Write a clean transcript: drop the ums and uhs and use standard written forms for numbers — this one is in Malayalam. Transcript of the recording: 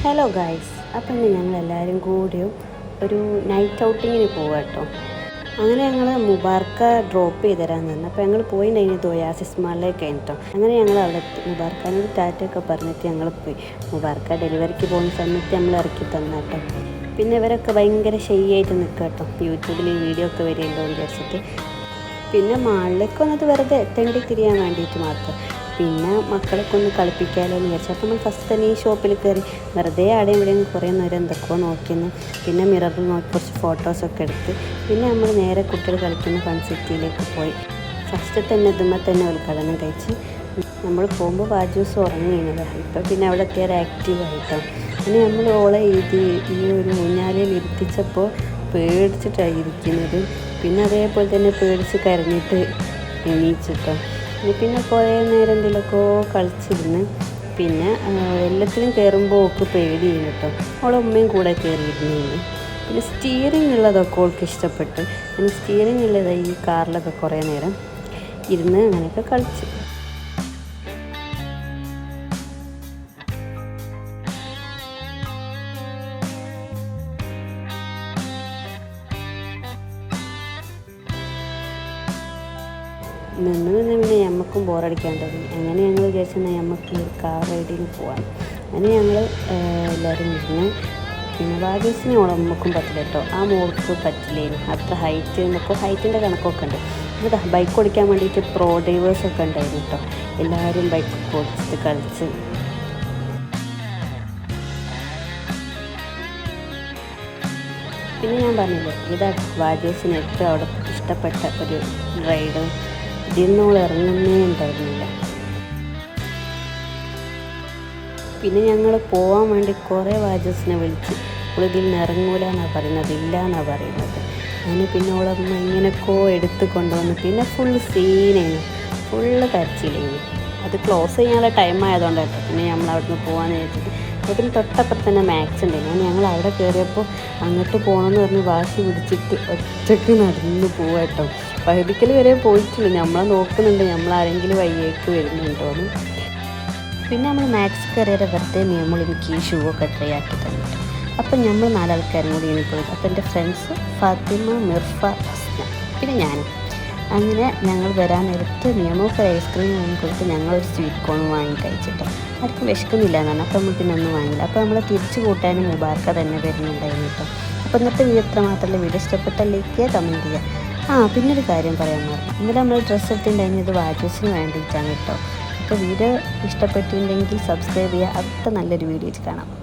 ഹലോ ഗായ്സ്, അപ്പം ഇന്ന് ഞങ്ങളെല്ലാവരും കൂടിയും ഒരു നൈറ്റ് ഔട്ടിങ്ങിന് പോവാം കേട്ടോ. അങ്ങനെ ഞങ്ങൾ മുബാർക്ക ഡ്രോപ്പ് ചെയ്ത് തരാൻ തന്നെ. അപ്പോൾ ഞങ്ങൾ പോയിട്ടുണ്ടായിരുന്നു ഒയാസിസ് മാളിലേക്ക് കേട്ടോ. അങ്ങനെ ഞങ്ങൾ അവിടെ എത്തി. മുബാർക്കാനോട് ടാറ്റയൊക്കെ പറഞ്ഞിട്ട് ഞങ്ങൾ പോയി. മുബാർക്ക ഡെലിവറിക്ക് പോകുന്ന സമയത്ത് നമ്മൾ ഇറക്കി തന്ന കേട്ടോ. പിന്നെ ഇവരൊക്കെ ഭയങ്കര ഷൈ ആയിട്ട് നിൽക്കുക കേട്ടോ, യൂട്യൂബിൽ വീഡിയോ ഒക്കെ വരുമല്ലോ എന്ന് വിചാരിച്ചിട്ട്. പിന്നെ മാളിലേക്ക് വന്നത് വെറുതെ തെണ്ടി തിരിയാൻ വേണ്ടിയിട്ട് മാത്രം. പിന്നെ മക്കളൊക്കെ ഒന്ന് കളിപ്പിക്കാമല്ലോ എന്ന് വിചാരിച്ചു. അപ്പോൾ നമ്മൾ ഫസ്റ്റ് തന്നെ ഈ ഷോപ്പിൽ കയറി വെറുതെ അവിടെയും ഇവിടെയും കുറേ നേരം എന്തൊക്കെയോ നോക്കിയെന്ന്. പിന്നെ മിററിൽ നോക്കി കുറച്ച് ഫോട്ടോസൊക്കെ എടുത്ത് പിന്നെ നമ്മൾ നേരെ കുട്ടികൾ കളിക്കുന്ന ഫൺ സിറ്റിയിലേക്ക് പോയി. ഫസ്റ്റ് തന്നെ ഇതുമ്പോൾ തന്നെ ഉദ്ഘാടനം കഴിച്ച് നമ്മൾ പോകുമ്പോൾ വാജൂസ് ഉറങ്ങിയിരുന്നത്. ഇപ്പം പിന്നെ അവിടെ എത്തിയാൽ ആക്റ്റീവായിട്ടോ. പിന്നെ നമ്മൾ ഓളെ ഈ ഒരു ഊഞ്ഞാലയിൽ ഇരുത്തിച്ചപ്പോൾ പേടിച്ചിട്ടാണ് ഇരിക്കുന്നത്. പിന്നെ അതേപോലെ തന്നെ പേടിച്ച് കരഞ്ഞിട്ട് എണീച്ചിട്ടോ. പിന്നെ കുറേ നേരം എന്തെങ്കിലുമൊക്കെ കളിച്ചിരുന്ന്. പിന്നെ എല്ലാത്തിനും കയറുമ്പോൾ ഓൾക്ക് പേടി ചെയ്യുന്നു കേട്ടോ. അവളെ ഉമ്മയും കൂടെ കയറിയിരുന്നു. പിന്നെ സ്റ്റിയറിംഗ് ഉള്ളതൊക്കെ ഓൾക്ക് ഇഷ്ടപ്പെട്ട്. പിന്നെ സ്റ്റിയറിംഗ് ഉള്ളത് ഈ കാറിലൊക്കെ കുറേ നേരം ഇരുന്ന് അങ്ങനെയൊക്കെ കളിച്ച്. നിന്ന് പിന്നെ ഞമ്മക്കും ബോറടിക്കാണ്ടത്. അങ്ങനെ ഞങ്ങൾ വിചാരിച്ചെന്നാൽ ഞമ്മക്ക് കാർ റൈഡിന് പോകാം. അങ്ങനെ ഞങ്ങൾ എല്ലാവരും ഇരുന്ന്. പിന്നെ ഭാഗ്യസിന് ഉളമ്മക്കും പറ്റില്ല കേട്ടോ. ആ മോൾക്ക് പറ്റില്ലേനും, അത്ര ഹൈറ്റ് എന്നൊക്കെ ഹൈറ്റിൻ്റെ കണക്കൊക്കെ ഉണ്ട്. എന്നിട്ട് ബൈക്ക് ഓടിക്കാൻ വേണ്ടിയിട്ട് പ്രോ ഡ്രൈവേഴ്സൊക്കെ ഉണ്ടായിരുന്നു കേട്ടോ. എല്ലാവരും ബൈക്ക് ഓടിച്ചിട്ട് കളിച്ച്. പിന്നെ ഞാൻ പറഞ്ഞില്ലേ, ഇതാണ് ഭാഗ്യസിന് ഏറ്റവും അവിടെ ഇഷ്ടപ്പെട്ട ഒരു റൈഡ്. ഇതിന്നോൾ ഇറങ്ങുന്നേ ഉണ്ടായിരുന്നില്ല. പിന്നെ ഞങ്ങൾ പോകാൻ വേണ്ടി കുറേ വാജസിനെ വിളിച്ച്. ഇതിൽ നിന്ന് ഇറങ്ങൂല എന്നാണ് പറയുന്നത്, ഇല്ല എന്നാണ് പറയുന്നത്. അങ്ങനെ പിന്നെ ഓളമ്മ ഇങ്ങനെയൊക്കെ എടുത്ത് കൊണ്ടുവന്ന്. പിന്നെ ഫുള്ള് സീനായിരുന്നു, ഫുള്ള് കരച്ചിലായിരുന്നു. അത് ക്ലോസ് ചെയ്യാനുള്ള ടൈം ആയതുകൊണ്ടാട്ടോ. പിന്നെ നമ്മൾ അവിടെ നിന്ന് പോകാമെന്ന് വെച്ചിട്ട് അതിന് തൊട്ടപ്പുറത്ത് തന്നെ മാക്സ് ഉണ്ടായിരുന്നു. ഞങ്ങൾ അവിടെ കയറിയപ്പോൾ അങ്ങോട്ട് പോകണമെന്ന് പറഞ്ഞ് വാശി പിടിച്ചിട്ട് ഒറ്റയ്ക്ക് നടന്ന് പോവാട്ടോ. പകുതിക്കൽ വരെ പോയിട്ടില്ല. നമ്മളെ നോക്കുന്നുണ്ട്, നമ്മളാരെങ്കിലും വയ്യേക്ക് വരുന്നുണ്ടോയെന്ന്. പിന്നെ നമ്മൾ മാക്സ് കയറിയ വെറുതെ നമ്മൾ എനിക്ക് ഈ ഷൂ ഒക്കെ ട്രൈ ആക്കി തന്നിട്ട്. അപ്പം നമ്മൾ 4 ആൾക്കാരും കൂടി ഇനി പോയി. അപ്പം എൻ്റെ ഫ്രണ്ട്സ് ഫാത്തിമ, മിർഫ, ഹസ്ന, പിന്നെ ഞാനും. അങ്ങനെ ഞങ്ങൾ വരാൻ നേരത്ത് നിയമമൊക്കെ ഐസ്ക്രീം വാങ്ങി കൊടുത്ത് ഞങ്ങളൊരു സ്വീറ്റ് കോൺ വാങ്ങി കഴിച്ചിട്ടോ. ആർക്കും വിശക്കുന്നില്ല എന്നാണ്. അപ്പം നമ്മൾ പിന്നെ ഒന്നും വാങ്ങില്ല. അപ്പോൾ നമ്മൾ തിരിച്ചു കൂട്ടാനും മുബാർക്ക തന്നെ വരുന്നുണ്ടായിരുന്നു കേട്ടോ. അപ്പോൾ ഇന്നത്തെ വീഡിയോ ഇത്ര മാത്രമല്ല. വീഡിയോ ഇഷ്ടപ്പെട്ടാൽ ലൈക്ക് ചെയ്യുക, കമൻറ്റ് ചെയ്യുക. പിന്നൊരു കാര്യം പറയാൻ മറന്നു. ഇന്നലെ നമ്മൾ ഡ്രസ്സ് എടുത്തിട്ടുണ്ടായിരുന്നത് വാജൂസിന് വേണ്ടിയിട്ടാണ് കേട്ടോ. അപ്പോൾ വീഡിയോ ഇഷ്ടപ്പെട്ടിട്ടുണ്ടെങ്കിൽ സബ്സ്ക്രൈബ് ചെയ്യുക. അടുത്ത നല്ലൊരു വീഡിയോ കാണാം. ഓക്കെ.